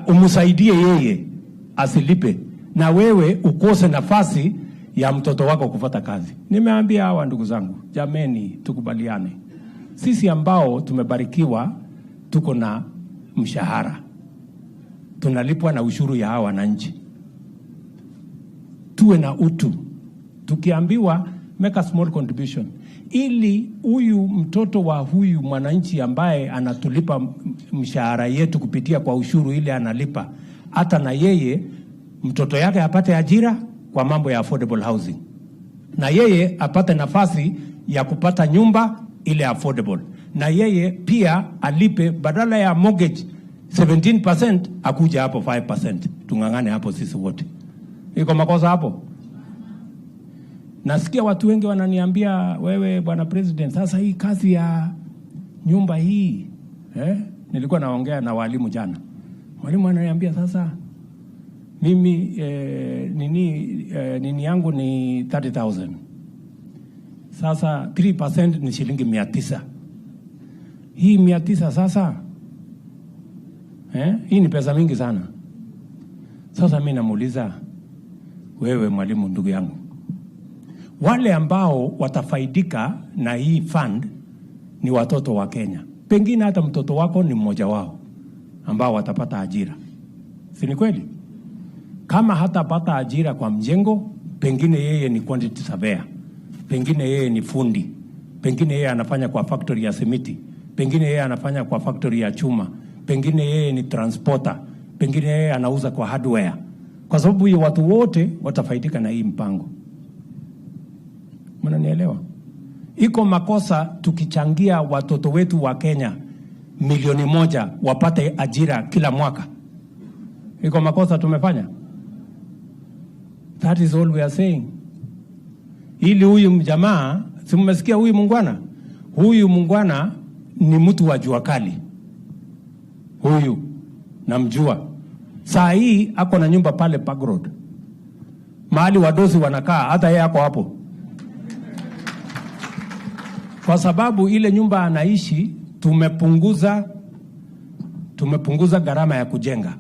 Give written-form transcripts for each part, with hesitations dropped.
Umsaidie yeye asilipe na wewe ukose nafasi ya mtoto wako kufuata kazi. Nimeambia hawa ndugu zangu, jameni, tukubaliane. Sisi ambao tumebarikiwa tuko na mshahara, tunalipwa na ushuru ya hawa wananchi, tuwe na utu. Tukiambiwa make a small contribution, ili huyu mtoto wa huyu mwananchi ambaye anatulipa mshahara yetu kupitia kwa ushuru ile analipa, hata na yeye mtoto yake apate ajira kwa mambo ya affordable housing, na yeye apate nafasi ya kupata nyumba ile affordable, na yeye pia alipe badala ya mortgage 17% akuja hapo 5%. Tungangane hapo sisi wote. Iko makosa hapo? Nasikia watu wengi wananiambia, wewe bwana president, sasa hii kazi ya nyumba hii nilikuwa naongea na walimu jana. Walimu ananiambia sasa mimi nini yangu ni 30,000. Sasa 3% ni shilingi 900. Hii 900 sasa hii ni pesa mingi sana. Sasa mimi namuuliza, wewe mwalimu ndugu yangu, wale ambao watafaidika na hii fund ni watoto wa Kenya. Pengine hata mtoto wako ni mmoja wao ambao watapata ajira. Si ni kweli? Kama hatapata ajira kwa mjengo, pengine yeye ni quantity surveyor, pengine yeye ni fundi, pengine yeye anafanya kwa factory ya simiti, pengine yeye anafanya kwa factory ya chuma, pengine yeye ni transporter, pengine yeye anauza kwa hardware. Kwa sababu hiyo watu wote watafaidika na hii mpango. Mnanielewa? Iko makosa tukichangia watoto wetu wa Kenya 1,000,000 wapate ajira kila mwaka. Iko makosa tumefanya. That is all we are saying. Ili huyu mjamaa, si mmesikia huyu mungwana? Huyu mungwana ni mtu wa jua kali. Huyu namjua. Saa hii ako na nyumba pale Park Road, mahali wadosi wanakaa, hata yeye ako hapo. Kwa sababu ile nyumba anaishi tumepunguza gharama ya kujenga.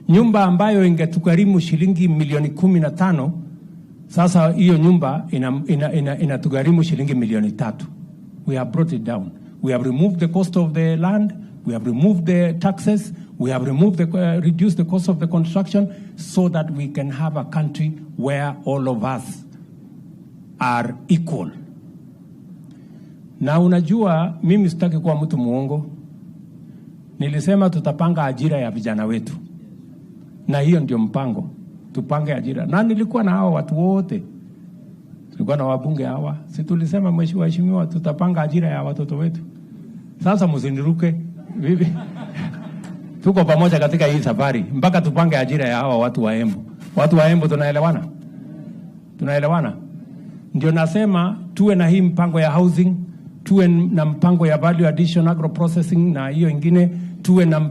Nyumba ambayo ingetukarimu shilingi milioni 15, sasa hiyo nyumba inatugarimu shilingi milioni 3. We have brought it down. We have removed the cost of the land, we have removed the taxes, we have reduced the cost of the construction, so that we can have a country where all of us are equal. Na unajua mimi sitaki kuwa mtu muongo. Nilisema tutapanga ajira ya vijana wetu, na hiyo ndio mpango, tupange ajira. Na nilikuwa na hao watu wote, tulikuwa na wabunge hawa, si tulisema mheshimiwa, tutapanga ajira ya watoto wetu. Sasa msiniruke bibi. Tuko pamoja katika hii safari mpaka tupange ajira ya hawa watu wa Embu. Watu wa Embu tunaelewana? Tunaelewana? Ndio nasema tuwe na hii mpango ya housing, tuwe na mpango ya value addition agro processing, na hiyo ingine tuwe na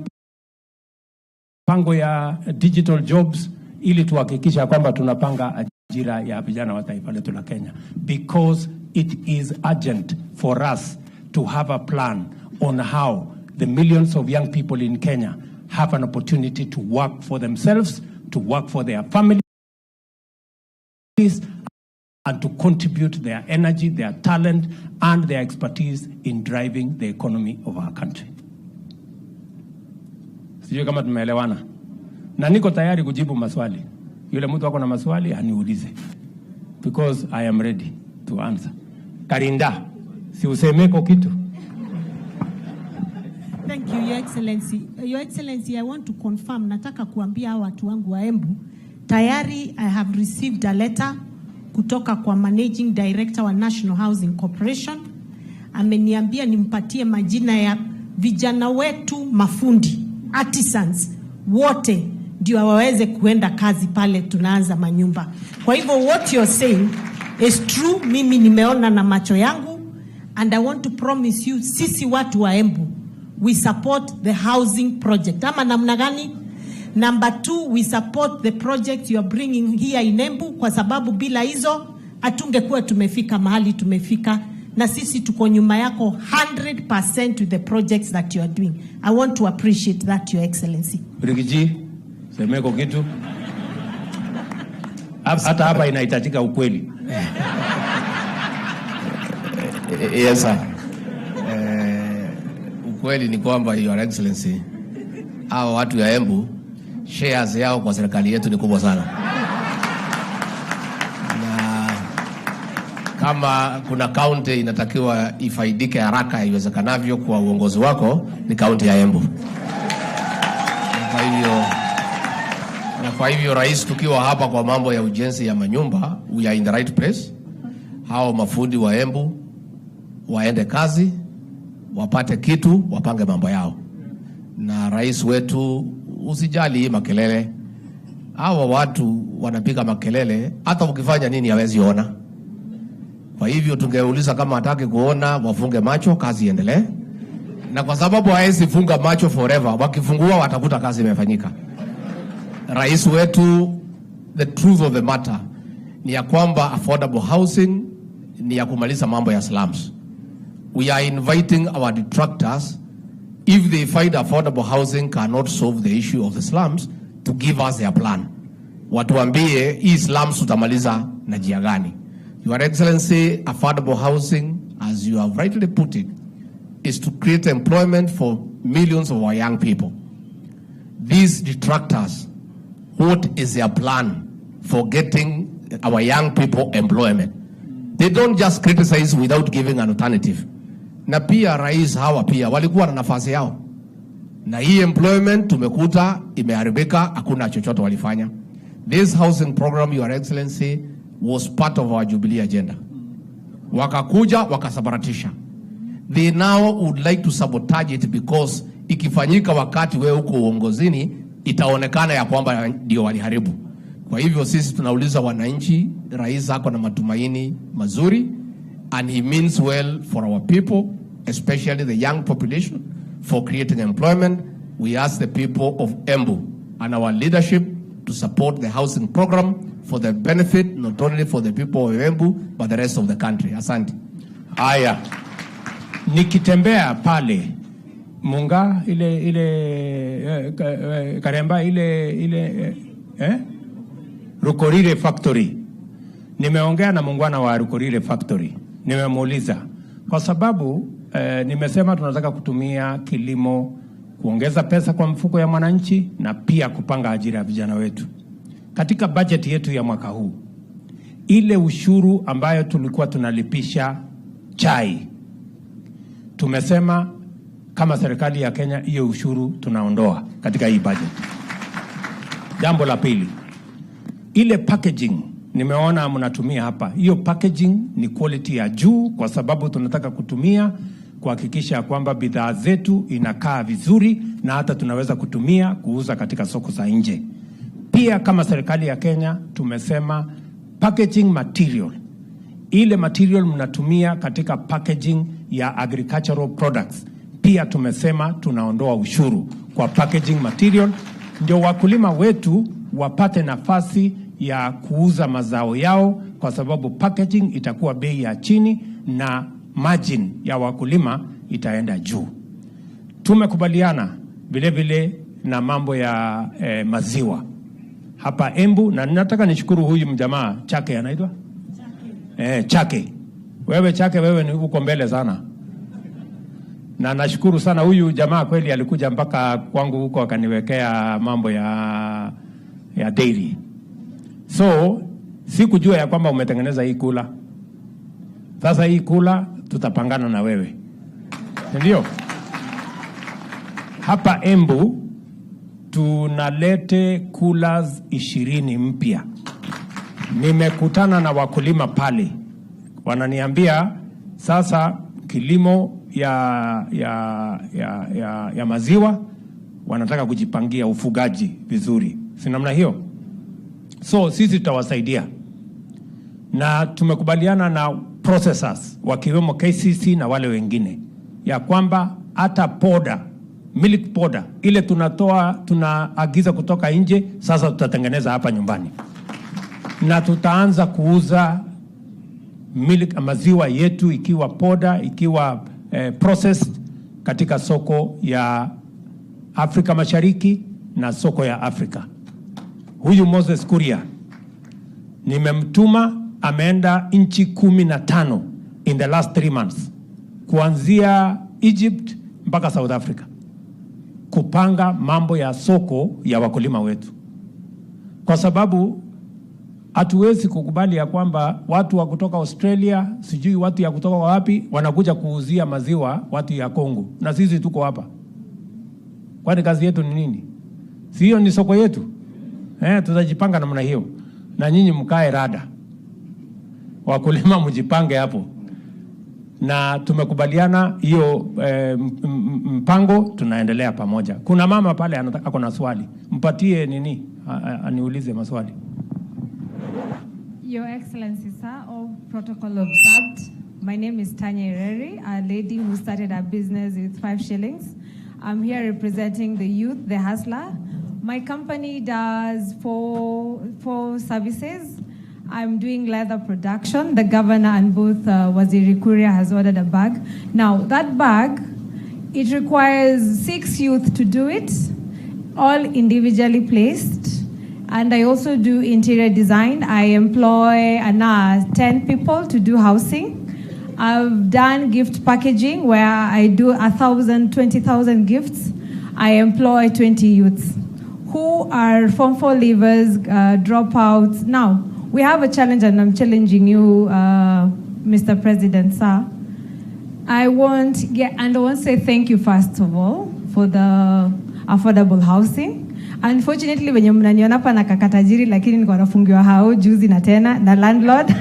mpango ya digital jobs, ili tuhakikisha kwamba tunapanga ajira ya vijana wa taifa letu la Kenya, because it is urgent for us to have a plan on how the millions of young people in Kenya have an opportunity to work for themselves, to work for their families, and to contribute their energy, their talent, and their expertise in driving the economy of our country. Sijui kama tumeelewana. Na niko tayari kujibu maswali. Yule mtu wako na maswali aniulize, because I am ready to answer. Karinda, si usemeko kitu. Thank you, Your Excellency. Your Excellency, I want to confirm, nataka kuambia watu wangu wa Embu, tayari I have received a letter kutoka kwa Managing Director wa National Housing Corporation. Ameniambia nimpatie majina ya vijana wetu mafundi, artisans, wote ndio waweze kuenda kazi pale tunaanza manyumba. Kwa hivyo what you're saying is true, mimi nimeona na macho yangu, and I want to promise you, sisi watu wa Embu, we support the housing project. Ama namna gani? Number 2, we support the project you are bringing here in Embu, kwa sababu bila hizo hatungekuwa tumefika mahali tumefika. na sisi tuko nyuma yako 100% to the projects that you are doing. I want to appreciate that, Your Excellency. Rigiji, semeko kitu. Hata hapa inahitajika ukweli. Yes sir. Ukweli ni kwamba Your Excellency, hao watu ya Embu shares yao kwa serikali yetu ni kubwa sana. Na kama kuna county inatakiwa ifaidike haraka iwezekanavyo kwa uongozi wako, ni county ya Embu. Kwa hivyo rais, tukiwa hapa kwa mambo ya ujenzi ya manyumba, we are in the right place. Hao mafundi wa Embu waende kazi, wapate kitu, wapange mambo yao. Na rais wetu, usijali makelele. Hawa watu wanapiga makelele, hata ukifanya nini hawezi ona. Kwa hivyo tungeuliza kama hataki kuona, wafunge macho, kazi iendelee. Na kwa sababu hawezi funga macho forever, wakifungua watakuta kazi imefanyika. Rais wetu, the truth of the matter ni ya kwamba affordable housing ni ya kumaliza mambo ya slums. We are inviting our detractors, if they find affordable housing cannot solve the issue of the slums, to give us their plan. Watuambie hii slums tutamaliza na njia gani. Your Excellency, affordable housing, as you have rightly put it, is to create employment for millions of our young people. These detractors, what is their plan for getting our young people employment? They don't just criticize without giving an alternative. Na pia rais hawa pia walikuwa na nafasi yao. Na hii employment tumekuta imeharibika, hakuna chochote walifanya. This housing program, Your Excellency, was part of our Jubilee agenda. Wakakuja, wakasabaratisha. They now would like to sabotage it because ikifanyika wakati wewe uko uongozini, itaonekana ya kwamba ndio waliharibu. Kwa hivyo sisi tunauliza wananchi, rais ako na matumaini mazuri, and he means well for our people, especially the young population, for creating employment. We ask the people of Embu and our leadership to support the housing program for the benefit not only for the people of Embu but the rest of the country. Asante. Aya. Nikitembea pale Munga ile Karemba ile Rukorire factory. Nimeongea na muungwana wa Rukorire factory. Nimemuuliza kwa sababu nimesema tunataka kutumia kilimo kuongeza pesa kwa mfuko ya mwananchi na pia kupanga ajira ya vijana wetu. Katika budget yetu ya mwaka huu, ile ushuru ambayo tulikuwa tunalipisha chai, tumesema kama serikali ya Kenya hiyo ushuru tunaondoa katika hii budget. Jambo la pili, ile packaging nimeona mnatumia hapa, hiyo packaging ni quality ya juu, kwa sababu tunataka kutumia kuhakikisha kwamba bidhaa zetu inakaa vizuri na hata tunaweza kutumia kuuza katika soko za nje. Pia kama serikali ya Kenya tumesema packaging material, ile material mnatumia katika packaging ya agricultural products, pia tumesema tunaondoa ushuru kwa packaging material, ndio wakulima wetu wapate nafasi ya kuuza mazao yao, kwa sababu packaging itakuwa bei ya chini na margin ya wakulima itaenda juu. Tumekubaliana vile vile na mambo ya maziwa hapa Embu, na nataka nishukuru huyu mjamaa Chake, anaitwa Chake. Wewe ni uko mbele sana, na nashukuru sana huyu jamaa, kweli alikuja mpaka kwangu huko akaniwekea mambo ya dairy. So sikujua ya kwamba umetengeneza hii kula. Sasa hii kula tutapangana na wewe, ndio hapa Embu tunalete coolers 20 mpya. Nimekutana na wakulima pale, wananiambia sasa kilimo ya maziwa wanataka kujipangia ufugaji vizuri, si namna hiyo? So sisi tutawasaidia, na tumekubaliana na processors wakiwemo KCC na wale wengine ya kwamba hata powder, milk powder ile tunaagiza kutoka nje, sasa tutatengeneza hapa nyumbani, na tutaanza kuuza maziwa yetu ikiwa poda, ikiwa processed katika soko ya Afrika Mashariki na soko ya Afrika. Huyu Moses Kuria nimemtuma, ameenda nchi 15 in the last 3 months, kuanzia Egypt mpaka South Africa, kupanga mambo ya soko ya wakulima wetu, kwa sababu hatuwezi kukubali ya kwamba watu wa kutoka Australia, sijui watu ya kutoka wapi, wanakuja kuuzia maziwa watu ya Kongo, na sisi tuko hapa. Kwani kazi yetu ni nini? Si hiyo ni soko yetu? Tutajipanga namna hiyo, na nyinyi mkae rada, wakulima mjipange hapo, na tumekubaliana hiyo mpango, tunaendelea pamoja. Kuna mama pale ako na swali, mpatie nini aniulize maswali. Your Excellency, sir, all protocol observed. My name is Tanya Ireri, a lady who started a business with 5 shillings. I'm here representing the youth, the hustler. My company does four services. I'm doing leather production. The governor and both Waziri Kuria has ordered a bag. Now, that bag, it requires 6 youth to do it, all individually placed. And I also do interior design. I employ 10 people to do housing. I've done gift packaging where I do 20,000 gifts. I employ 20 youths who are Form 4 leavers, dropouts. Now, we have a challenge, and I'm challenging you, Mr. President, sir. I want to say thank you, first of all, for the affordable housing. Unfortunately, wenye mnaniona hapa na kakatajiri, lakini niko nafungiwa hao juzi na tena na landlord.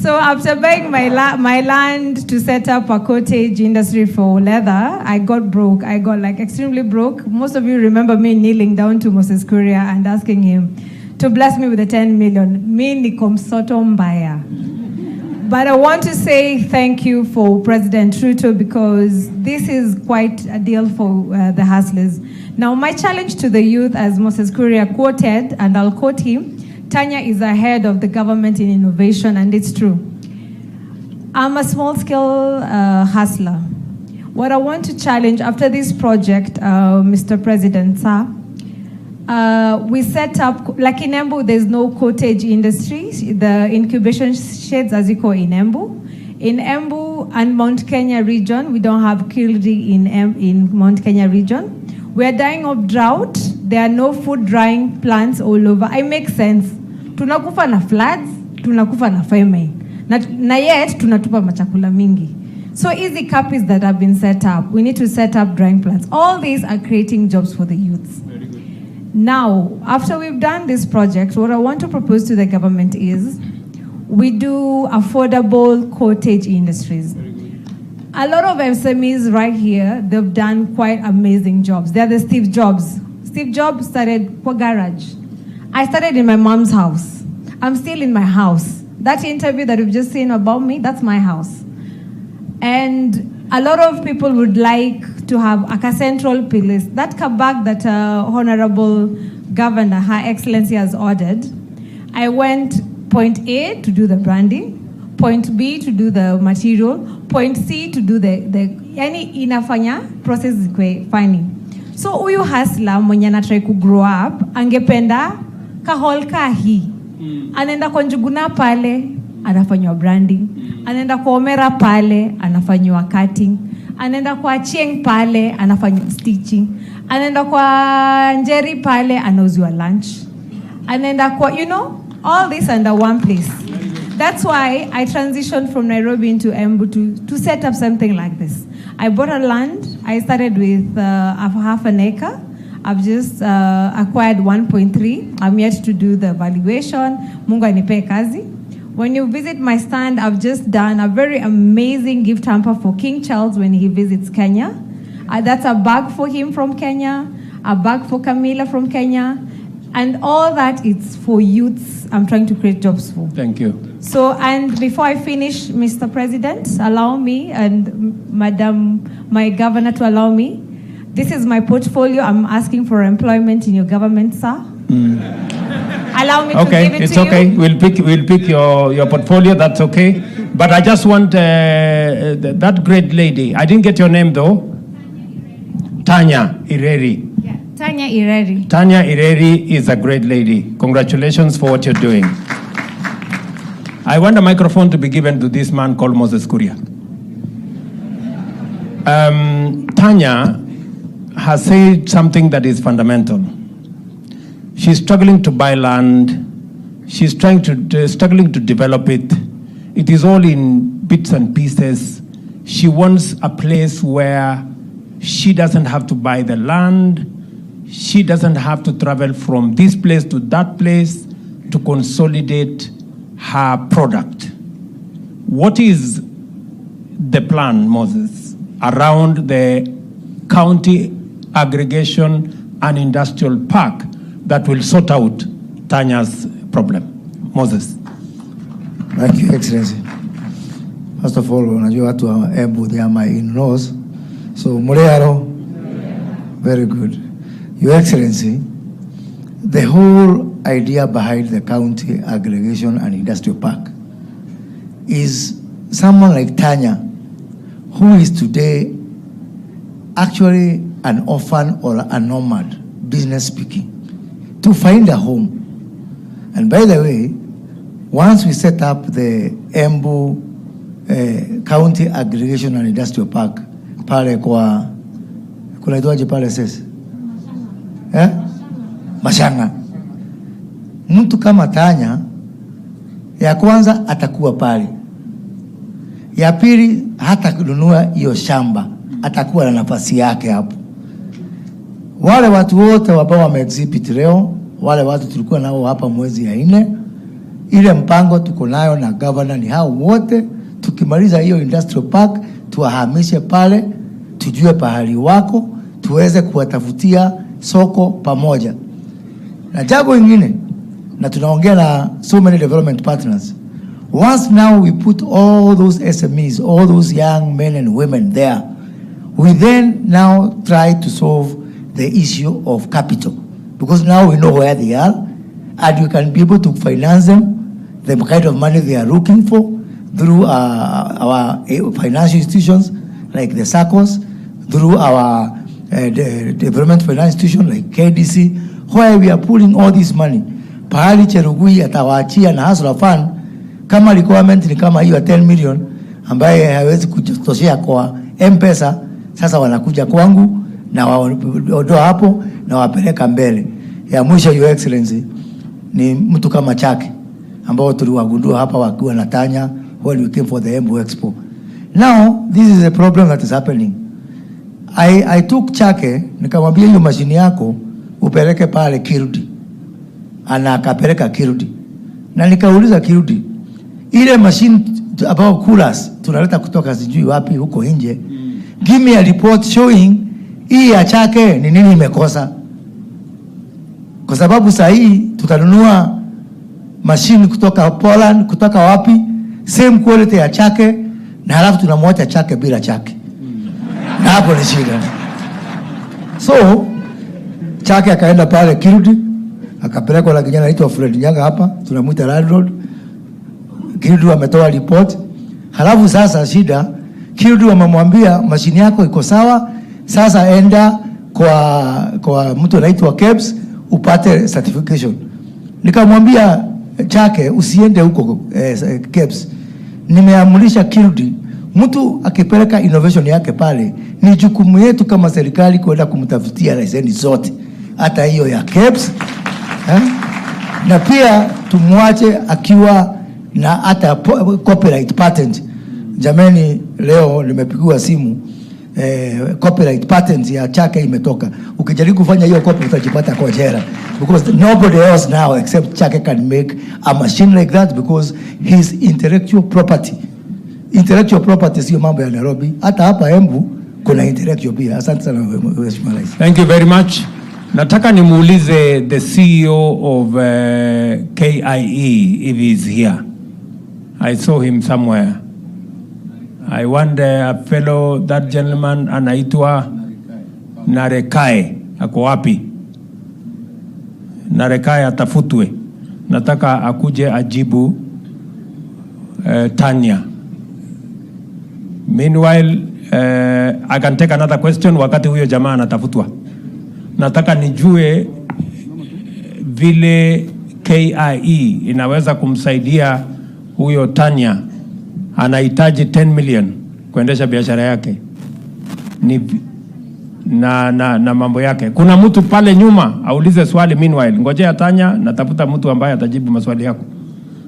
So after buying my land to set up a cottage industry for leather, I got broke. I got extremely broke. Most of you remember me kneeling down to Moses Kuria and asking him to bless me with the 10 million. Me niko msoto mbaya. But I want to say thank you for President Ruto, because this is quite a deal for the hustlers. Now, my challenge to the youth, as Moses Kuria quoted, and I'll quote him, Tanya is ahead of the government in innovation, and it's true. I'm a small-scale hustler. What I want to challenge after this project, Mr. President, sir, we set up, like in Embu, there's no cottage industry. The incubation sheds, as you call in Embu. In Embu and Mount Kenya region, we don't have kildi in Mount Kenya region. We are dying of drought. There are no food drying plants all over. It makes sense. Tunakufa na floods, tunakufa na famine. Na yet, tunatupa machakula mingi. So easy capis that have been set up. We need to set up drying plants. All these are creating jobs for the youths. Very good. Now, after we've done this project, what I want to propose to the government is we do affordable cottage industries. A lot of SMEs right here, they've done quite amazing jobs. They're the Steve Jobs. Steve Jobs started kwa garage. I started in my mom's house. I'm still in my house. That interview that you've just seen about me, that's my house. And a lot of people would like to have a central place. That kabag that Honorable Governor, Her Excellency has ordered, I went point A to do the branding, point B to do the material, point C to do the yani inafanya process zikwe fine. So huyu hustler mwenye anatry ku grow up angependa kaholka hii. Anaenda kwa Njuguna pale anafanywa branding, anaenda kwa Omera pale anafanywa cutting, anaenda kwa Chieng pale anafanywa stitching, anaenda kwa Njeri pale anauziwa lunch, anaenda kwa all this under one place. That's why I transitioned from Nairobi into Embu to set up something like this. I bought a land. I started with half an acre. I've just acquired 1.3. I'm yet to do the valuation. Mungu anipe kazi. When you visit my stand, I've just done a very amazing gift hamper for King Charles when he visits Kenya. That's a bag for him from Kenya, a bag for Camilla from Kenya, and all that it's for youths I'm trying to create jobs for. Thank you. So, and before I finish, Mr. President, allow me, and Madam, my governor, to allow me. This is my portfolio. I'm asking for employment in your government, sir. allow me to Okay, give it it's to okay. you. We'll pick your portfolio. That's okay. But I just want that great lady. I didn't get your name though. Tanya Ireri. Yeah, Tanya Ireri. Tanya Ireri is a great lady. Congratulations for what you're doing. I want a microphone to be given to this man called Moses Kuria. Tanya has said something that is fundamental. She's struggling to buy land. She's struggling to develop it. It is all in bits and pieces. She wants a place where she doesn't have to buy the land. She doesn't have to travel from this place to that place to consolidate her product. What is the plan, Moses, around the county aggregation and industrial park that will sort out Tanya's problem? Moses. Thank you, Excellency. First of all, unajua watu wa Embu, they are my in-laws. So, Murearo, very good. Your Excellency, the whole idea behind the county aggregation and industrial park is someone like Tanya, who is today actually an orphan or a nomad, business speaking, to find a home. And by the way, once we set up the Embu County Aggregation and Industrial Park, pale kwa kunaitwaje pale sasa? Mashanga. Mtu kama Tanya, ya kwanza atakuwa pale. Ya pili hata kununua hiyo shamba, atakuwa na nafasi yake hapo. Wale watu wote ambao wameexhibit leo, wale watu tulikuwa nao hapa mwezi ya 4, ile mpango tuko nayo na governor ni hao wote. Tukimaliza hiyo industrial park, tuwahamishe pale, tujue pahali wako, tuweze kuwatafutia soko pamoja. Na jambo lingine, na tunaongea na so many development partners. Once now we put all those SMEs, all those young men and women there, we then now try to solve the issue of capital. Because now we know where they are, and we can be able to finance them, the kind of money they are looking for, through our financial institutions like the SACCOs, through our development finance institution like KDC, where we are pulling all this money. Pahali Cherugui atawaachia na Hustler Fund, kama requirement ni kama hiyo 10 million, ambaye hawezi kutoshea kwa M-Pesa, sasa wanakuja kwangu na waondoa hapo na wapeleka mbele. Ya mwisho, Your Excellency, ni mtu kama Chake ambao tuliwagundua hapa wakiwa na Tanya when we came for the Embu Expo. Now, this is a problem that is happening. I took Chake, nikamwambia hiyo mashini yako upeleke pale Kirudi. Ana akapeleka Kirudi. Na nikauliza Kirudi, ile mashini about coolers tunaleta kutoka sijui wapi huko nje, give me a report showing hii ya Chake ni nini imekosa. Kwa sababu saa hii tutanunua mashini kutoka Poland, kutoka wapi, same quality ya Chake, na halafu tunamwacha Chake bila Chake. Na hapo ni shida. So Chake akaenda pale Kirudi, akapelekwa na kijana anaitwa Fred Nyanga hapa, tunamuita landlord. Kirudi wametoa report. Halafu sasa shida, Kirudi wamemwambia mashini yako iko sawa, sasa enda kwa mtu anaitwa KEBS upate certification. Nikamwambia Chake usiende huko KEBS. Nimeamulisha Kirudi, mtu akipeleka innovation yake pale, ni jukumu yetu kama serikali kwenda kumtafutia leseni zote, hata hiyo ya KEBS. Na pia tumwache akiwa na hata copyright patent. Jameni, leo nimepigiwa simu, copyright patent ya Chake imetoka. Ukijaribu kufanya hiyo copy utajipata kwa jela, because nobody else now except Chake can make a machine like that, because his intellectual property. Intellectual property sio mambo ya Nairobi, hata hapa Embu kuna intellectual pia. Asante sana Mheshimiwa Rais. Thank you very much. Nataka nimuulize the CEO of KIE if he's here. I saw him somewhere. I wonder a fellow, that gentleman anaitwa Narekai, ako wapi? Narekai atafutwe. nataka akuje ajibu Tanya. Meanwhile, I can take another question wakati huyo jamaa anatafutwa. Nataka nijue vile KIE inaweza kumsaidia huyo Tanya, anahitaji 10 million kuendesha biashara yake na mambo yake. Kuna mtu pale nyuma aulize swali. Meanwhile, ngojea Tanya, natafuta mtu ambaye atajibu maswali yako.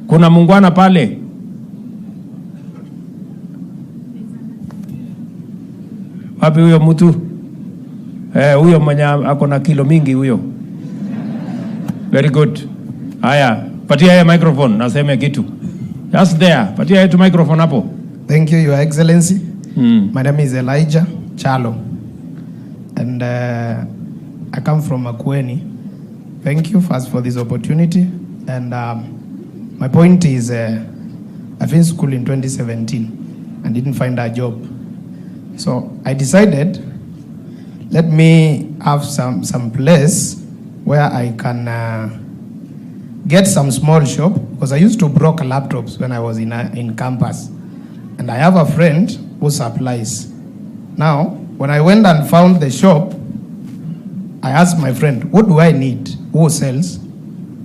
Kuna muungwana pale. Wapi huyo mtu? Huyo mwenye ako na kilo mingi huyo. Very good. Haya, patia yeye microphone naseme kitu. Just there. Patia yeye tu microphone hapo. Thank you, Your Excellency. My name is Elijah Chalo. And I come from Makueni. Thank you first for this opportunity. And my point is, I finished school in 2017 and didn't find a job. So I decided, let me have some place where I can get some small shop, because I used to broker laptops when I was in campus. And I have a friend who supplies. Now, when I went and found the shop, I asked my friend, what do I need, who sells,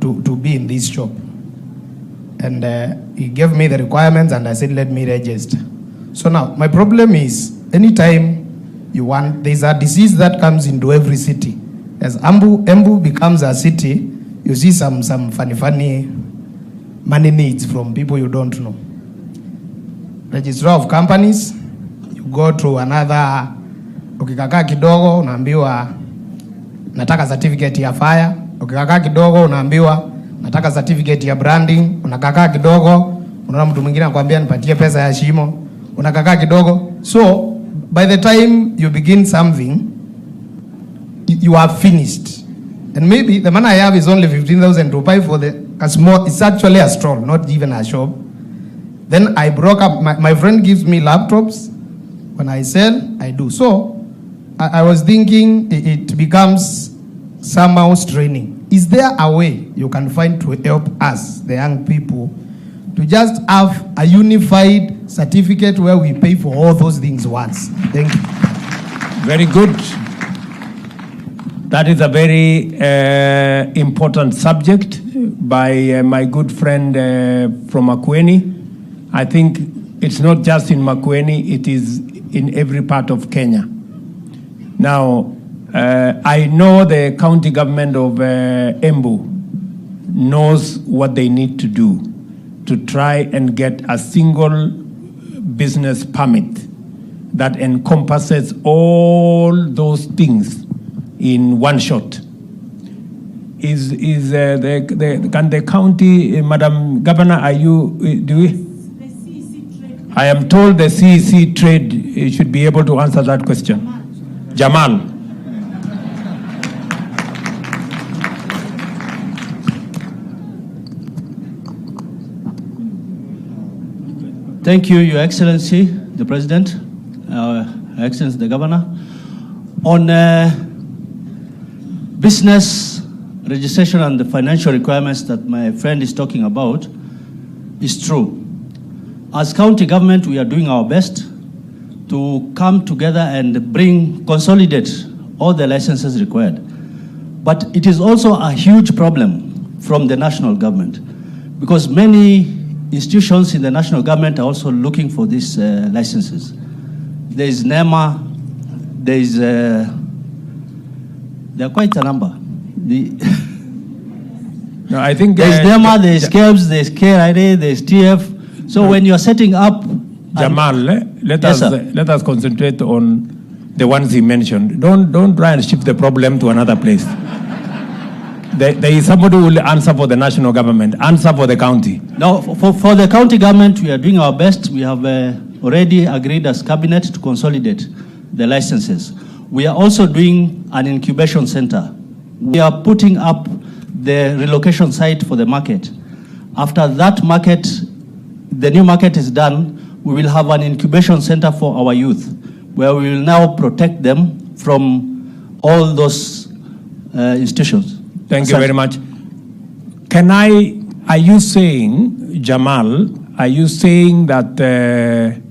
to be in this shop? And he gave me the requirements and I said, let me register. So now, my problem is, anytime you want, there's a disease that comes into every city. As Embu becomes a city, you see some funny money needs from people you don't know. Registrar of companies, you go to another, ukikakaa kidogo unaambiwa nataka certificate ya fire, ukikakaa kidogo unaambiwa nataka certificate ya branding, unakakaa kidogo unaona mtu mwingine anakuambia nipatie pesa ya shimo, unakakaa kidogo. So by the time you begin something, you are finished. And maybe the money I have is only 15,000 to buy for a small, it's actually a stall, not even a shop. Then I broke up, my friend gives me laptops. When I sell, I do. So I was thinking it becomes somehow straining. Is there a way you can find to help us, the young people, to just have a unified certificate where we pay for all those things once? Thank you. Very good. That is a very important subject by my good friend from Makueni. I think it's not just in Makueni, it is in every part of Kenya. Now, I know the county government of Embu knows what they need to do to try and get a single business permit that encompasses all those things in one shot. Can the county, Madam Governor, I am told the CEC trade should be able to answer that question. Jamal. Thank you, Your Excellency, the President, Excellency, the Governor. On business registration and the financial requirements that my friend is talking about is true. As county government, we are doing our best to come together and consolidate all the licenses required. But it is also a huge problem from the national government, because many institutions in the national government are also looking for these licenses. There is NEMA, there are quite a number. No, I think there's NEMA, there's KEBS, there's KRA, there's TF. So when you're setting up... Jamal, let us concentrate on the ones he mentioned. Don't try and shift the problem to another place. There is somebody who will answer for the national government, answer for the county. Now, for the county government, we are doing our best. We have already agreed as cabinet to consolidate the licenses. We are also doing an incubation center. We are putting up the relocation site for the market. After that market, the new market is done, we will have an incubation center for our youth, where we will now protect them from all those institutions. Thank you very much. Can I Are you saying, Jamal, are you saying that the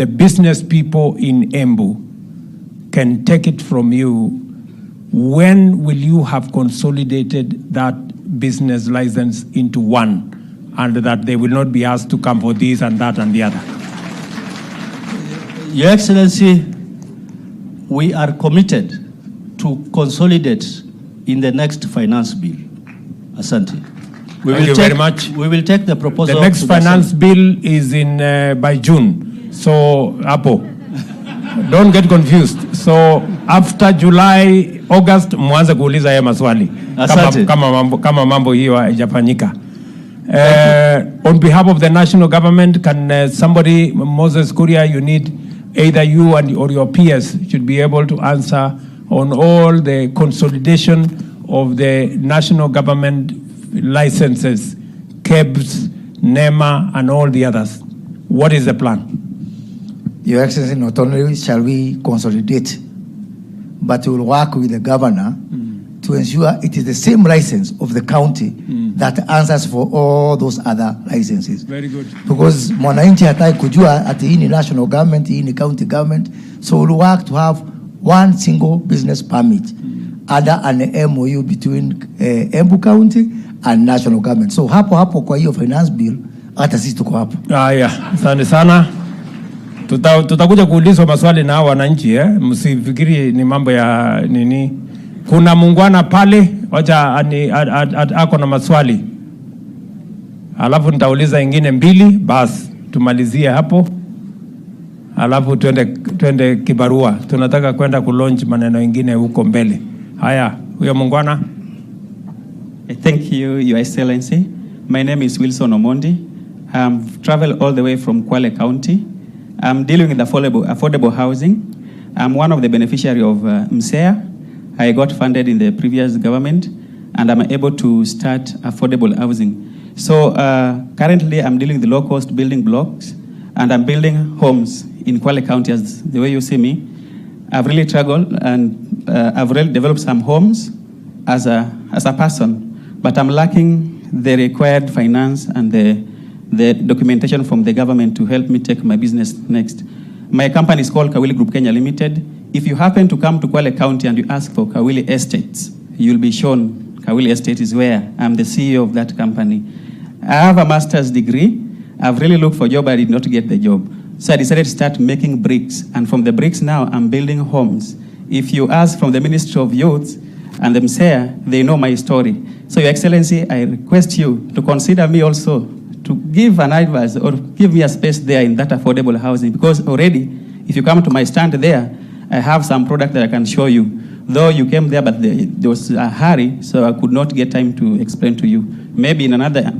business people in Embu can take it from you? When will you have consolidated that business license into one, and that they will not be asked to come for this and that and the other? Your Excellency, we are committed to consolidate in the next finance bill. Asante. Thank you very much. We will take the proposal. The next finance bill is in by June. So, Apo, don't get confused. So, after July, August, mwanze kuuliza haya maswali. Kama mambo hiyo haijafanyika. On behalf of the national government, can somebody, Moses Kuria, you need either you or your peers should be able to answer on all the consolidation of the national government licenses, KEBS, NEMA, and all the others. What is the plan? Your Excellency, not only shall we consolidate, but we will work with the governor to ensure it is the same license of the county that answers for all those other licenses. Very good. Because mwananchi hataki kujua ati hii ni national government, hii ni county government. So we'll work to have one single business permit under an MOU between Embu County and national government. So hapo kwa hiyo finance bill, hata sisi tuko hapo. Haya, asante sana. Tutakuja kuulizwa maswali na wananchi, msifikiri ni mambo ya nini. Kuna muungwana pale, wacha ako na maswali. Alafu nitauliza ingine mbili, basi tumalizie hapo. Alafu tuende kibarua. Tunataka kwenda kulaunch maneno ingine huko mbele. Haya, huyo muungwana. Thank you, Your Excellency. My name is Wilson Omondi. I've traveled all the way from Kwale County. I'm dealing with affordable housing. I'm one of the beneficiaries of MSEA. I got funded in the previous government, and I'm able to start affordable housing. So currently, I'm dealing with the low-cost building blocks, and I'm building homes in Kwale County, as the way you see me. I've really struggled, and I've really developed some homes as a person, but I'm lacking the required finance and the documentation from the government to help me take my business next. My company is called Kawili Group Kenya Limited. If you happen to come to Kwale County and you ask for Kawili Estates, you'll be shown Kawili Estate is where. I'm the CEO of that company. I have a master's degree. I've really looked for a job, but I did not get the job. So I decided to start making bricks. And from the bricks now, I'm building homes. If you ask from the Ministry of Youth and the MSEA, they know my story. So Your Excellency, I request you to consider me also to give an advice or give me a space there in that affordable housing, because already, if you come to my stand there, I have some product that I can show you. Though you came there, but there was a hurry, so I could not get time to explain to you. Maybe in another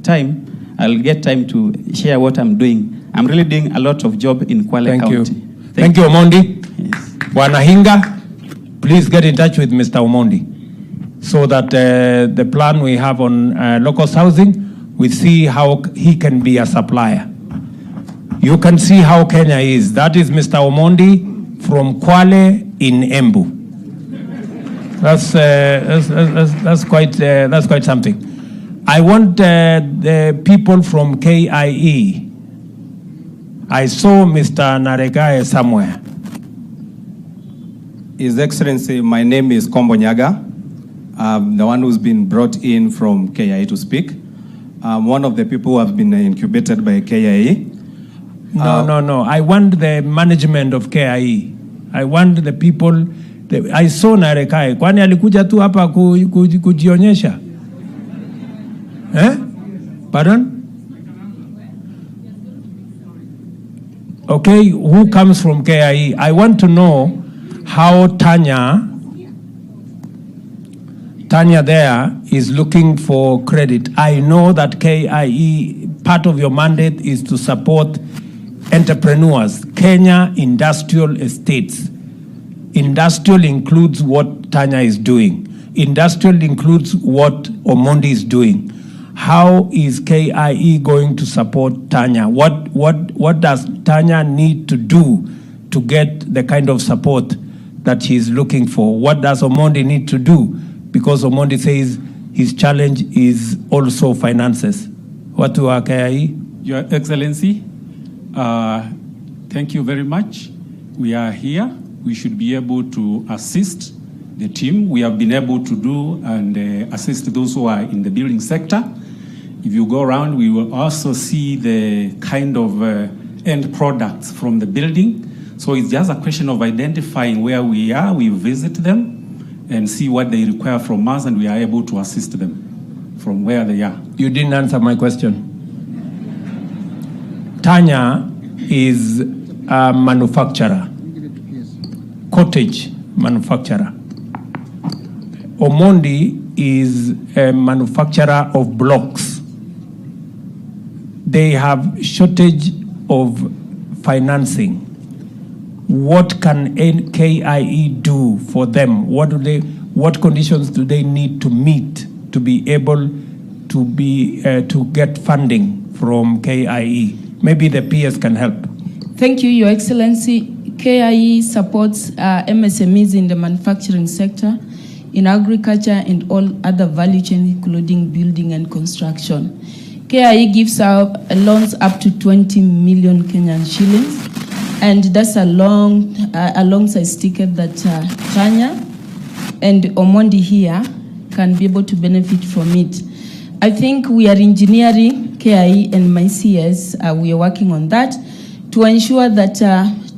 time, I'll get time to share what I'm doing. I'm really doing a lot of job in Kwale County. Thank you, Omondi. Yes. Wanahinga, please get in touch with Mr. Omondi so that the plan we have on local housing, we see how he can be a supplier. You can see how Kenya is. That is Mr. Omondi from Kwale in Embu. That's quite something. I want the people from KIE. I saw Mr. Naregae somewhere. His Excellency, my name is Kombo Nyaga. I'm the one who's been brought in from KIE to speak. I'm one of the people who have been incubated by KIE. No. I want the management of KIE. I want the people. I saw Narekai. Kwani alikuja tu hapa kujionyesha? Pardon? Okay, who comes from KIE? I want to know how Tanya there is looking for credit. I know that KIE, part of your mandate is to support entrepreneurs, Kenya Industrial Estates. Industrial includes what Tanya is doing. Industrial includes what Omondi is doing. How is KIE going to support Tanya? What does Tanya need to do to get the kind of support that she is looking for? What does Omondi need to do? Because Omondi says his challenge is also finances. Watu wa KIE? Your Excellency, thank you very much. We are here. We should be able to assist the team. We have been able to do and assist those who are in the building sector. If you go around, we will also see the kind of end products from the building. So it's just a question of identifying where we are. We visit them and see what they require from us, and we are able to assist them from where they are. You didn't answer my question. Tanya is a manufacturer, cottage manufacturer. Omondi is a manufacturer of blocks. They have shortage of financing. What can KIE do for them? What conditions do they need to meet to be able to get funding from KIE? Maybe the PS can help. Thank you, Your Excellency. KIE supports MSMEs in the manufacturing sector, in agriculture and all other value chains, including building and construction. KIE gives out loans up to 20 million Kenyan shillings, and that's alongside ticket that Tanya and Omondi here can be able to benefit from it. I think we are engineering, KIE and my CS, we are working on that to ensure that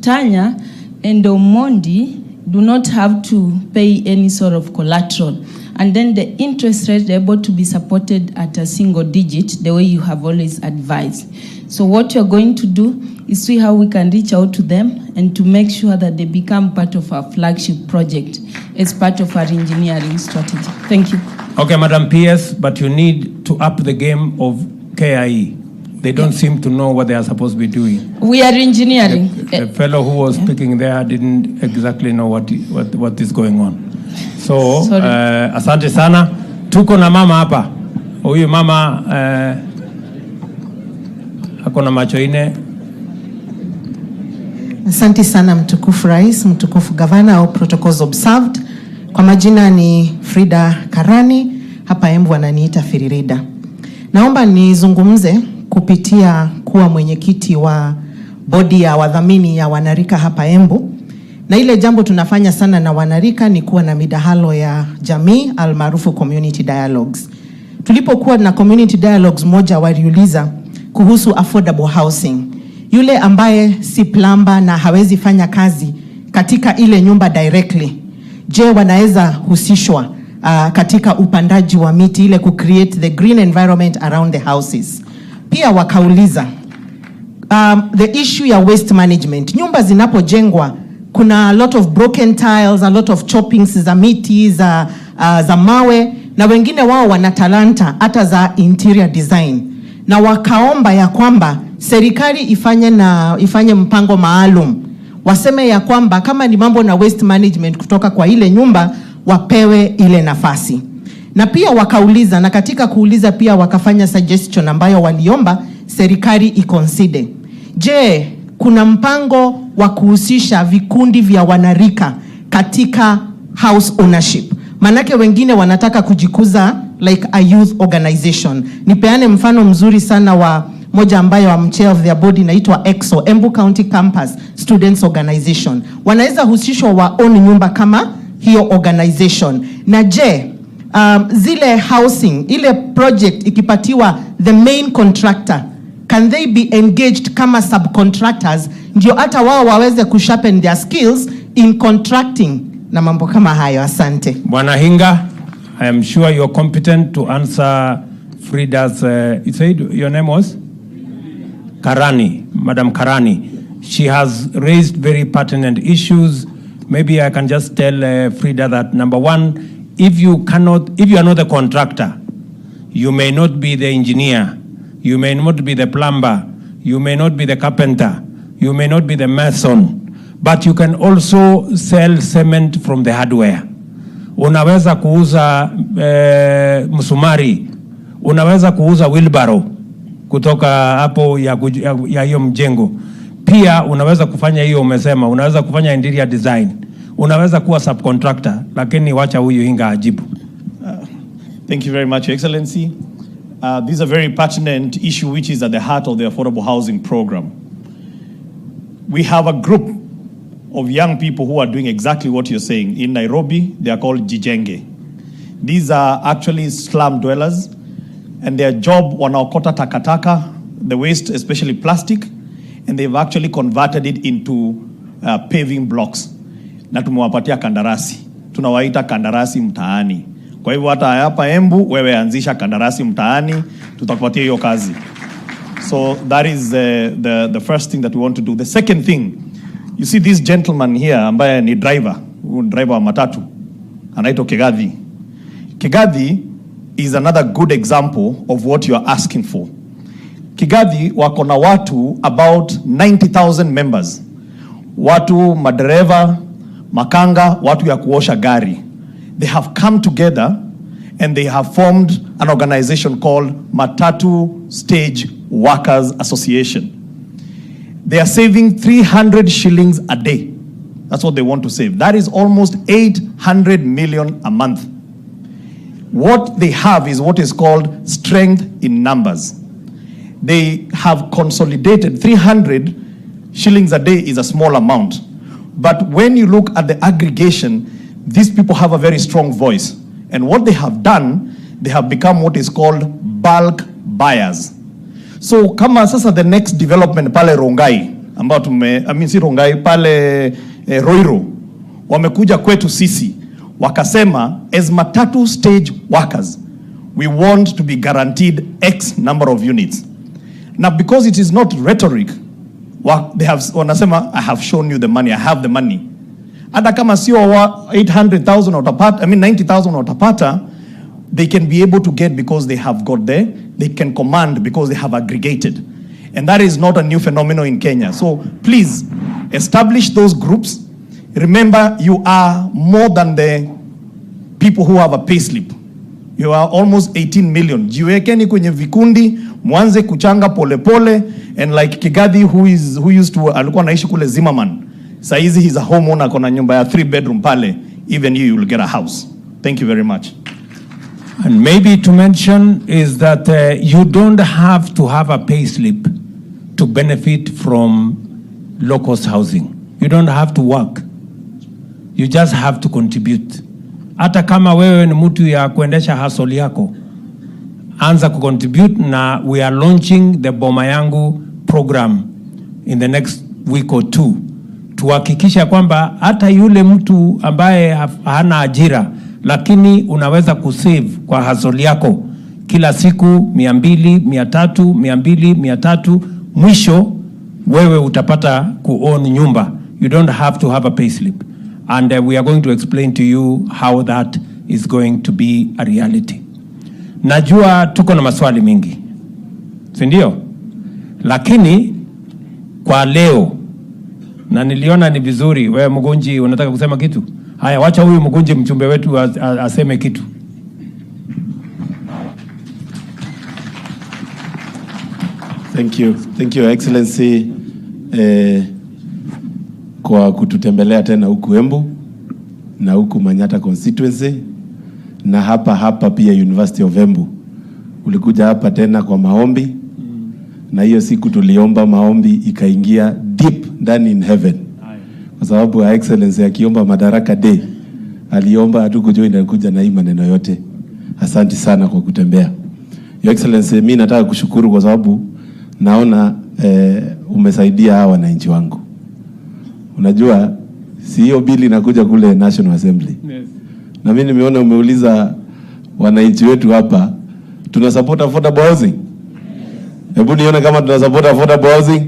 Tanya and Omondi do not have to pay any sort of collateral. And then the interest rate, they're able to be supported at a single digit, the way you have always advised. So what you're going to do is see how we can reach out to them and to make sure that they become part of our flagship project as part of our engineering strategy. Thank you. Okay, Madam PS, but you need to up the game of KIE. They don't seem to know what they are supposed to be doing. We are engineering. The fellow who was speaking there didn't exactly know what is going on. So, asante sana. Tuko na mama hapa. Huyu mama ako na macho ine. Asante sana mtukufu rais, mtukufu gavana au protocols observed. Kwa majina ni Frida Karani, hapa Embu wananiita Firirida. Naomba nizungumze kupitia kuwa mwenyekiti wa bodi ya wadhamini ya wanarika hapa Embu. Na ile jambo tunafanya sana na wanarika ni kuwa na midahalo ya jamii almaarufu community dialogues. Tulipokuwa na community dialogues, moja waliuliza kuhusu affordable housing. Yule ambaye si plumber na hawezi fanya kazi katika ile nyumba directly, je, wanaweza husishwa katika upandaji wa miti ile ku create the green environment around the houses? Pia wakauliza the issue ya waste management. Nyumba zinapojengwa kuna a lot of broken tiles, a lot of choppings za miti, za mawe, na wengine wao wana talanta hata za interior design. Na wakaomba ya kwamba serikali ifanye mpango maalum. Waseme ya kwamba kama ni mambo na waste management kutoka kwa ile nyumba, wapewe ile nafasi. Na pia wakauliza, na katika kuuliza pia wakafanya suggestion ambayo waliomba serikali iconsider. Je, kuna mpango wa kuhusisha vikundi vya wanarika katika house ownership? Manake wengine wanataka kujikuza like a youth organization. Nipeane mfano mzuri sana wa moja ambayo am chair of their body inaitwa EXO, Embu County Campus Students Organization. Wanaweza husishwa wa own nyumba kama hiyo organization. Na je, zile housing, ile project ikipatiwa the main contractor, can they be engaged kama subcontractors ndio hata wao waweze kusharpen their skills in contracting na mambo kama hayo? Asante. Bwana Hinga, I am sure you're competent to answer Frida's, you said your name was? Karani, Madam Karani. She has raised very pertinent issues. Maybe I can just tell Frida that, number one, if you are not the contractor, you may not be the engineer, you may not be the plumber, you may not be the carpenter, you may not be the mason, but you can also sell cement from the hardware. Unaweza kuuza msumari, unaweza kuuza wheelbarrow kutoka hapo ya hiyo mjengo. Pia unaweza kufanya hiyo umesema, unaweza kufanya interior design, unaweza kuwa subcontractor, lakini wacha huyu Hinga ajibu. Thank you very much, Your Excellency. This is a very pertinent issue which is at the heart of the affordable housing program. We have a group of young people who are doing exactly what you're saying. In Nairobi, they are called Jijenge. These are actually slum dwellers, and their job wanaokota takataka, the waste, especially plastic, and they've actually converted it into paving blocks. Na tumewapatia kandarasi. Tunawaita kandarasi mtaani. Kwa hivyo hata hapa Embu, wewe anzisha kandarasi mtaani, tutakupatia hiyo kazi. So that is the first thing that we want to do. The second thing, you see this gentleman here ambaye ni driver wa matatu, anaitwa Kigathi. Kigathi is another good example of what you are asking for. Kigathi wako na watu about 90,000 members. Watu madereva, makanga, watu ya kuosha gari. They have come together and they have formed an organization called Matatu Stage Workers Association. They are saving 300 shillings a day. That's what they want to save. That is almost 800 million a month. What they have is what is called strength in numbers. They have consolidated 300 shillings a day is a small amount. But when you look at the aggregation, these people have a very strong voice. And what they have done, they have become what is called bulk buyers. So kama sasa the next development pale Rongai, ambao si Rongai, pale Roiro, wamekuja kwetu sisi, wakasema as Matatu Stage Workers, we want to be guaranteed X number of units. Now because it is not rhetoric, they have wanasema, I have shown you the money, I have the money. Hata kama sio 800,000 utapata, 90,000 utapata, they can be able to get because they have got there. They can command because they have aggregated. And that is not a new phenomenon in Kenya. So please establish those groups. Remember, you are more than the people who have a payslip. You are almost 18 million. Jiwekeni kwenye vikundi, mwanze kuchanga pole pole, and like Kigathi who used to alikuwa naishi kule Zimmerman. Saizi he's a homeowner, kona nyumba ya 3-bedroom pale. Even you will get a house. Thank you very much. And maybe to mention is that you don't have to have a pay slip to benefit from low-cost housing. You don't have to work. You just have to contribute. Hata kama wewe ni mtu ya kuendesha hustle yako, anza kucontribute, na we are launching the Boma Yangu program in the next week or two. Tuhakikisha kwamba hata yule mtu ambaye hana ajira, lakini unaweza kusave kwa hustle yako kila siku 200, 300, 200, 300, mwisho wewe utapata kuown nyumba. You don't have to have a payslip. And we are going to explain to you how that is going to be a reality. Najua tuko na maswali mingi, si ndio? Lakini kwa leo, na niliona ni vizuri, wewe Mugunji unataka kusema kitu? Haya, wacha huyu Mugunji mchumbe wetu aseme kitu. Thank you, Your Excellency, kwa kututembelea tena huku Embu na huku Manyata constituency na hapa pia University of Embu. Ulikuja hapa tena kwa maombi, na hiyo siku tuliomba maombi ikaingia deep ndani in heaven. Kwa sababu Your Excellency akiomba Madaraka Day, aliomba hatukujua inakuja na hii maneno yote. Asante sana kwa kutembea. Your Excellency, mimi nataka kushukuru kwa sababu naona umesaidia hawa wananchi wangu. Unajua si hiyo bili inakuja kule National Assembly. Yes. Na mimi nimeona umeuliza wananchi wetu hapa, tuna support affordable housing? Hebu nione kama tuna support affordable housing.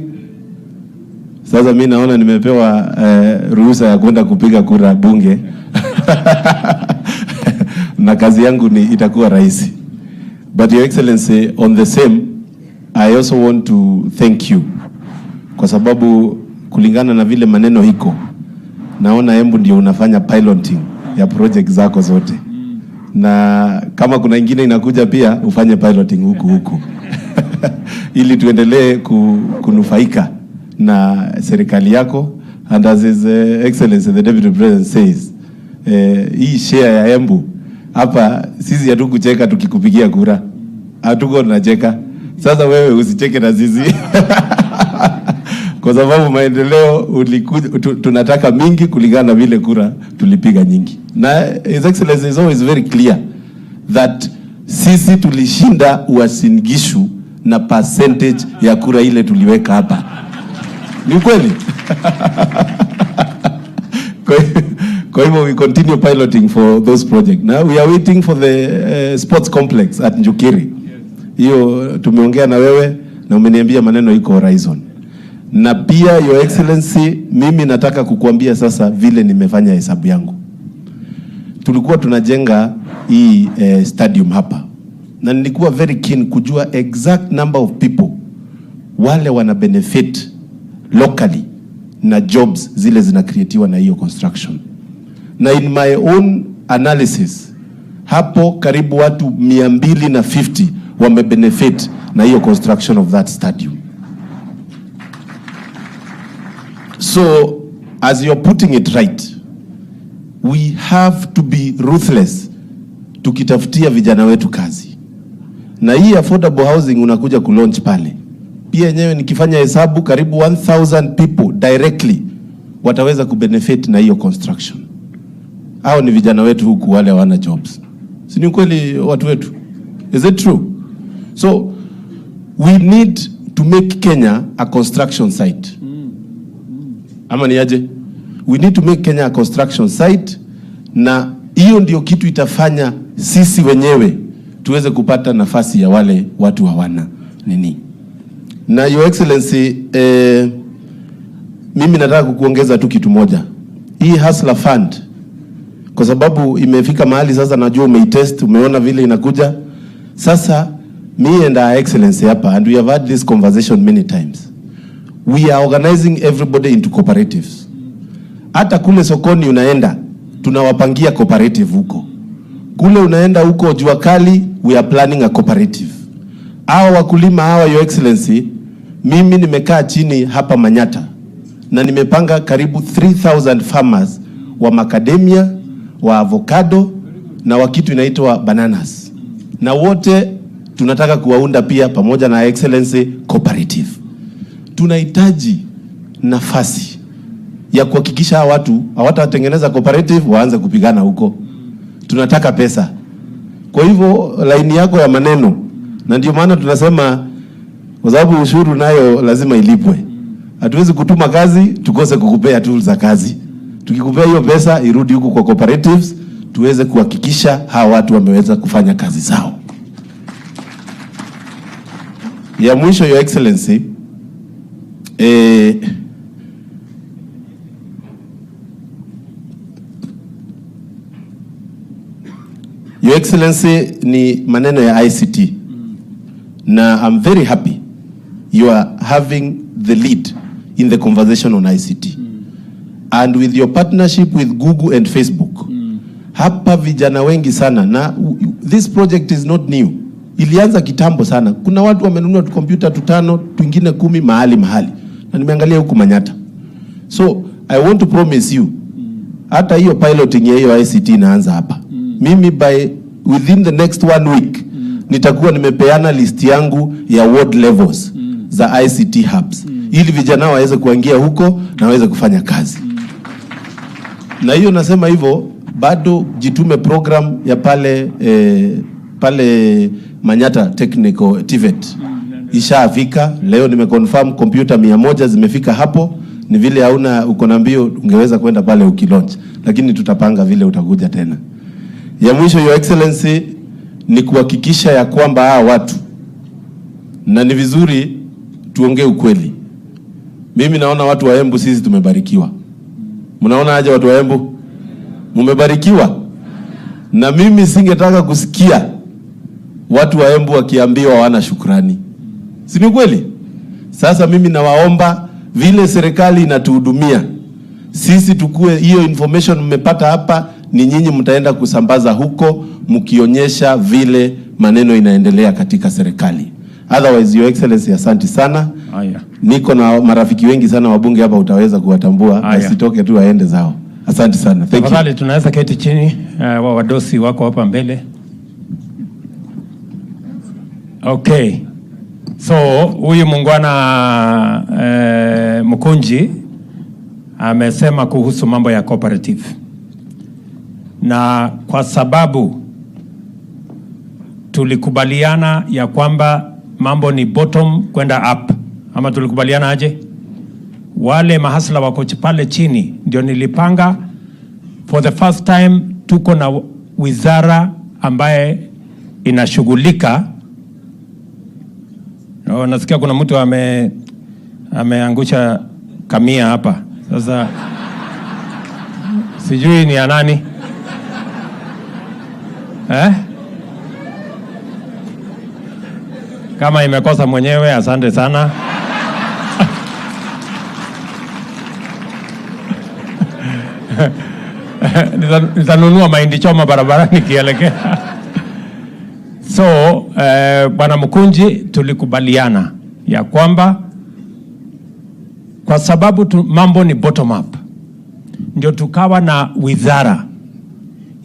Sasa mimi naona nimepewa ruhusa ya kwenda kupiga kura bunge. Na kazi yangu itakuwa rahisi. But Your Excellency, on the same, I also want to thank you. Kwa sababu kulingana na vile maneno hiko, naona Embu ndio unafanya piloting ya project zako zote. Na kama kuna ingine inakuja pia ufanye piloting huku. Ili tuendelee kunufaika na serikali yako. And as His Excellency the Deputy President says, hii share ya Embu hapa sisi hatukucheka tukikupigia kura. Hatuko tunacheka. Sasa wewe usicheke na sisi. Kwa sababu maendeleo tunataka mingi kulingana na vile kura tulipiga nyingi. Na His Excellency is always very clear that sisi tulishinda Uasin Gishu na percentage ya kura ile tuliweka hapa. Ni kweli? Kwa hivyo we continue piloting for those projects. Now we are waiting for the sports complex at Njukiri. Hiyo tumeongea na wewe na umeniambia maneno iko horizon. Na pia Your Excellency, mimi nataka kukuambia sasa vile nimefanya hesabu yangu. Tulikuwa tunajenga hii stadium hapa. Na nilikuwa very keen kujua exact number of people wale wana benefit locally na jobs zile zinakreatiwa na hiyo construction. Na in my own analysis, hapo karibu watu 250 wame benefit na hiyo construction of that stadium. So, as you're putting it right, we have to be ruthless tukitafutia vijana wetu kazi. Na hii affordable housing unakuja kulaunch pale. Pia yenyewe nikifanya hesabu karibu 1,000 people directly wataweza kubenefit na hiyo construction. Hao ni vijana wetu huku wale hawana jobs. Si ni kweli watu wetu? Is it true? So we need to make Kenya a construction site. Ama ni aje? We need to make Kenya a construction site, na hiyo ndio kitu itafanya sisi wenyewe tuweze kupata nafasi ya wale watu hawana nini. Na Your Excellency, mimi nataka kukuongeza tu kitu moja. Hii Hustler Fund, kwa sababu imefika mahali sasa najua umeitest, umeona vile inakuja. Sasa me and Our Excellency hapa, and we have had this conversation many times, we are organizing everybody into cooperatives. Hata kule sokoni unaenda, tunawapangia cooperative huko. Kule unaenda huko jua kali, we are planning a cooperative. Hawa wakulima hawa, Your Excellency, mimi nimekaa chini hapa Manyata na nimepanga karibu 3,000 farmers wa macadamia, wa avocado na wa kitu inaitwa bananas. Na wote tunataka kuwaunda pia pamoja na Excellency cooperative. Tunahitaji nafasi ya kuhakikisha hawa watu hawatatengeneza cooperative waanze kupigana huko. Tunataka pesa. Kwa hivyo laini yako ya maneno, na ndio maana tunasema kwa sababu ushuru nayo lazima ilipwe. Hatuwezi kutuma kazi tukose kukupea tools za kazi. Tukikupea hiyo pesa irudi huko kwa cooperatives, tuweze kuhakikisha hawa watu wameweza kufanya kazi zao. Ya mwisho, Your Excellency, Your Excellency, ni maneno ya ICT. Na I'm very happy you are having the lead in the conversation on ICT. And with your partnership with Google and Facebook. Hapa vijana wengi sana, na this project is not new. Ilianza kitambo sana. Kuna watu wamenunua kompyuta 5, twingine 10 mahali. Na nimeangalia huku Manyata. So, I want to promise you, hata hiyo piloting ya hiyo ICT inaanza hapa. Mimi within the next 1 week, nitakuwa nimepeana list yangu ya ward levels za ICT hubs. Ili vijana waweze kuingia huko na waweze kufanya kazi. Na hiyo nasema hivyo, bado jitume program ya pale Manyata Technical TVET. Ishafika, leo nimeconfirm computer 100 zimefika hapo. Ni vile hauna uko na mbio ungeweza kwenda pale ukilaunch, lakini tutapanga vile utakuja tena. Ya mwisho, Your Excellency, ni kuhakikisha ya kwamba hawa watu, na ni vizuri tuongee ukweli. Mimi naona watu wa Embu sisi tumebarikiwa. Mnaona aje watu wa Embu? Mumebarikiwa. Na mimi singetaka kusikia watu wa Embu wakiambiwa hawana shukrani. Si ni kweli? Sasa mimi nawaomba vile serikali inatuhudumia, sisi tukue hiyo information mmepata hapa, ni nyinyi mtaenda kusambaza huko mkionyesha vile maneno inaendelea katika serikali. Otherwise, Your Excellency, asante sana. Niko na marafiki wengi sana wabunge hapa, utaweza kuwatambua, asitoke tu aende zao. Asante sana. Thank you. Tafadhali tunaweza keti chini, wadosi wako hapa mbele. Okay. So huyu muungwana Mkunji amesema kuhusu mambo ya cooperative. Na kwa sababu tulikubaliana ya kwamba mambo ni bottom kwenda up. Ama tulikubaliana aje? Wale mahasla wako pale chini ndio nilipanga for the first time tuko na wizara ambaye inashughulika. Nasikia kuna mtu ameangusha kamia hapa. Sasa sijui ni ya nani? Kama imekosa mwenyewe, asante sana. Nitanunua mahindi choma barabarani kielekea. So, Bwana Mkunji, tulikubaliana ya kwamba kwa sababu mambo ni bottom up, ndio tukawa na wizara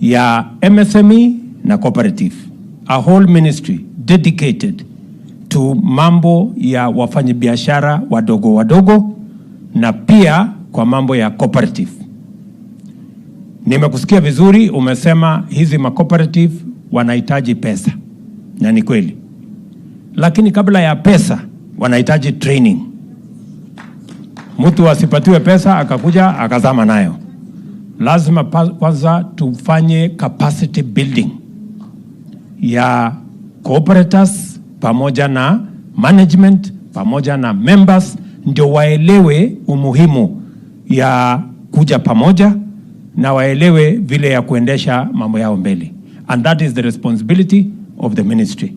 ya MSME na cooperative, a whole ministry dedicated to mambo ya wafanyabiashara wadogo wadogo na pia kwa mambo ya cooperative. Nimekusikia vizuri, umesema hizi cooperative wanahitaji pesa. Na ni kweli. Lakini kabla ya pesa wanahitaji training. Mtu asipatiwe pesa akakuja akazama nayo. Lazima kwanza tufanye capacity building ya cooperators pamoja na management pamoja na members, ndio waelewe umuhimu ya kuja pamoja na waelewe vile ya kuendesha mambo yao mbele. And that is the responsibility of the ministry.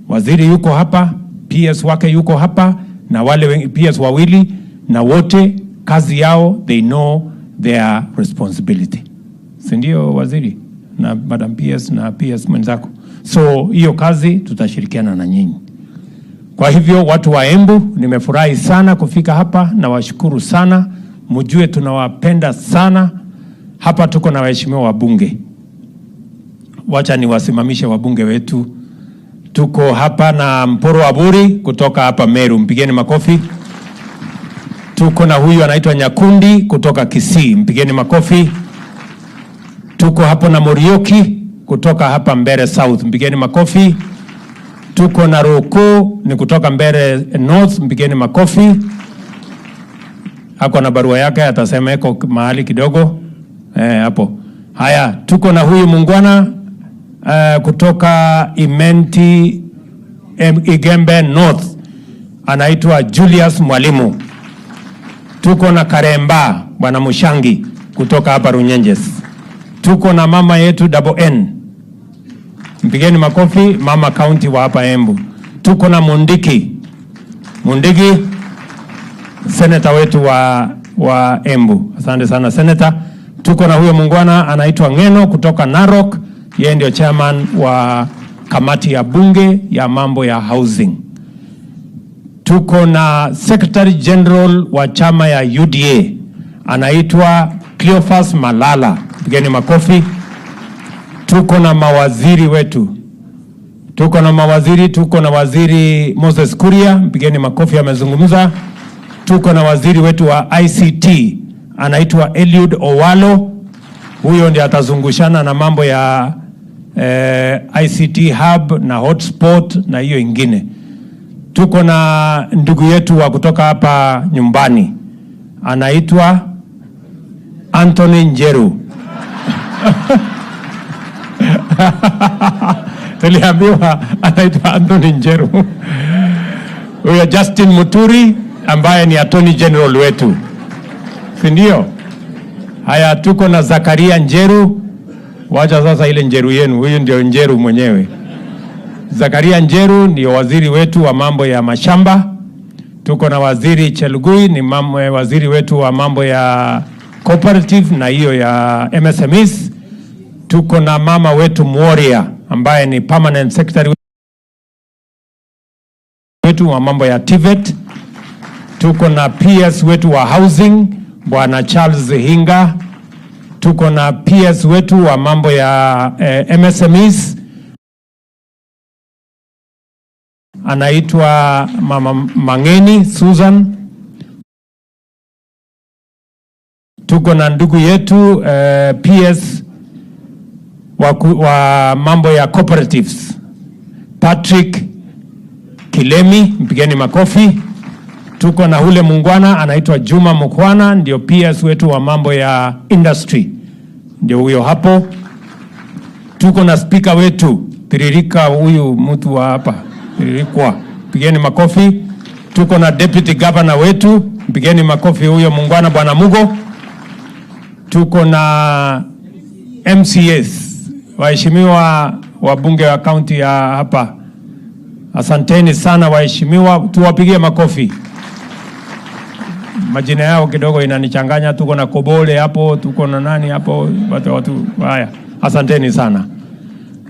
Waziri yuko hapa, PS wake yuko hapa, na wale PS wawili, na wote kazi yao, they know their responsibility. Sindio waziri na Madam PS na PS mwenzako? So hiyo kazi tutashirikiana na nyinyi. Kwa hivyo watu wa Embu, nimefurahi sana kufika hapa na washukuru sana. Mjue tunawapenda sana. Hapa tuko na waheshimiwa wabunge. Wacha niwasimamishe wabunge wetu. Tuko hapa na Mporo Waburi kutoka hapa Meru, mpigeni makofi. Tuko na huyu anaitwa Nyakundi kutoka Kisii, mpigeni makofi. Tuko hapo na Morioki kutoka hapa Mbere South, mpigeni makofi. Tuko na Roko ni kutoka Mbere North, mpigeni makofi. Hako na barua yake, atasema eko mahali kidogo hapo. Haya, tuko na huyu muungwana kutoka Imenti Igembe North, anaitwa Julius Mwalimu. Tuko na Karemba Bwana Mushangi kutoka hapa Runyenjes. Tuko na mama yetu Double N, mpigeni makofi, mama county wa hapa Embu. Tuko na Mundiki senator wetu wa Embu. Asante sana senator. Tuko na huyo muungwana anaitwa Ngeno kutoka Narok, yeye ndio chairman wa kamati ya bunge ya mambo ya housing. Tuko na secretary general wa chama ya UDA anaitwa Cleophas Malala, pigeni makofi. Tuko na mawaziri wetu. Tuko na waziri Moses Kuria, pigeni makofi, amezungumza. Tuko na waziri wetu wa ICT anaitwa Eliud Owalo, huyo ndiye atazungushana na mambo ya ICT hub na hotspot na hiyo ingine. Tuko na ndugu yetu wa kutoka hapa nyumbani anaitwa Anthony Njeru. Tuliambiwa anaitwa Anthony Njeru. Huyo Justin Muturi ambaye ni Attorney General wetu, sindio? Haya, tuko na Zakaria Njeru. Wacha sasa ile Njeru yenu, huyu ndio Njeru mwenyewe. Zakaria Njeru ndio waziri wetu wa mambo ya mashamba. Tuko na waziri Chelugui, ni waziri wetu wa mambo ya cooperative na hiyo ya MSMEs. Tuko na mama wetu Mworia ambaye ni permanent secretary wetu wa mambo ya TVET. Tuko na PS wetu wa housing Bwana Charles Hinga. tuko na PS wetu wa mambo ya MSMEs, anaitwa Mama Mangeni Susan. Tuko na ndugu yetu PS wa mambo ya cooperatives, Patrick Kilemi, mpigeni makofi. Tuko na ule mungwana anaitwa Juma Mukwana, ndio PS wetu wa mambo ya industry, ndio huyo hapo. Tuko na speaker wetu Tiririka, huyu mtu wa hapa Tiririkwa, mpigeni makofi. Tuko na deputy governor wetu, mpigeni makofi, huyo mungwana Bwana Mugo. Tuko na MCS, waheshimiwa wabunge wa kaunti ya hapa, asanteni sana waheshimiwa, tuwapigie makofi. Majina yao kidogo inanichanganya. Tuko na Kobole hapo, tuko na nani hapo, watu haya, asanteni sana.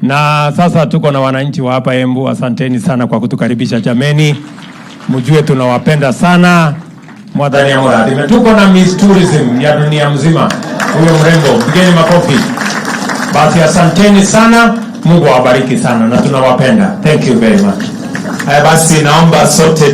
Na sasa tuko na wananchi wa hapa Embu, asanteni sana kwa kutukaribisha jameni, mjue tunawapenda sana. Mwadhani ya mwadhani. Tuko na Miss Tourism ya dunia mzima, huyo mrembo, pigeni makofi. Basi asanteni sana, Mungu awabariki sana na tunawapenda. Thank you very much. Haya basi, naomba sote